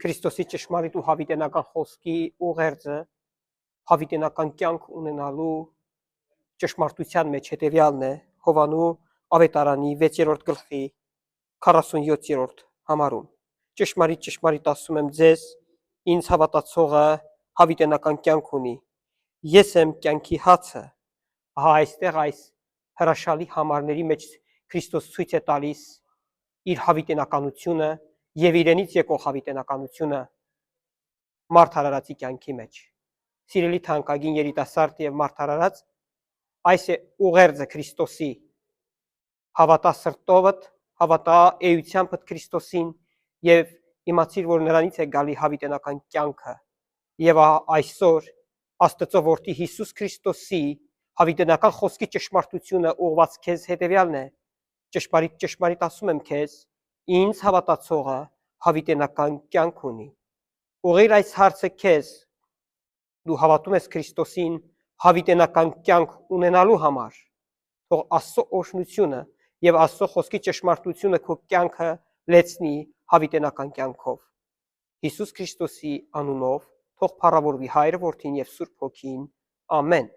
Քրիստոսի ճշմարիտ ու հավիտենական խոսքի ուղերձը հավիտենական կյանք ունենալու ճշմարտության մեջ հետևյալն է Հովանու ավետարանի 6-րդ գլխի 47-րդ համարում։ Ճշմարիտ ասում եմ ձեզ, ինձ հավատացողը հավիտենական կյանք ունի։ Ես եմ կյանքի հացը։ Ահա այստեղ այս հրաշալի համարների մեջ Քրիստոս ցույց է տալիս իր հավիտենականությունը եւ իրենից եկող հավիտենականությունը մարդարարածի կյանքի մեջ։ Սիրելի թանկագին երիտասարդ եւ մարդարարած, այս է ուղերձը Քրիստոսի։ Հավատա սրտովդ, հավատա էությամբ Քրիստոսին եւ իմացիր, որ նրանից է գալի հավիտենական կյանքը։ Եվ այսօր Աստծո որդի Հիսուս Քրիստոսի հավիտենական խոսքի ճշմարտությունը ուղված քեզ հետևյալն է. ճշմարիտ ասում եմ քեզ, ինձ հավատացողը հավիտենական կյանք ունի։ Ուղղիր այս հարցը քեզ, դու հավատում ես Քրիստոսին հավիտենական կյանք ունենալու համար, թող Աստծո օրհնությունը եւ Աստծո խոսքի ճշմարտությունը քո կյանքը լեցնի հավիտենական կյանքով։ Հիսուս Քրիստոսի անունով թող փառավորվի Հայրը, Որդին եւ Սուրբ Հոգին։ Ամեն։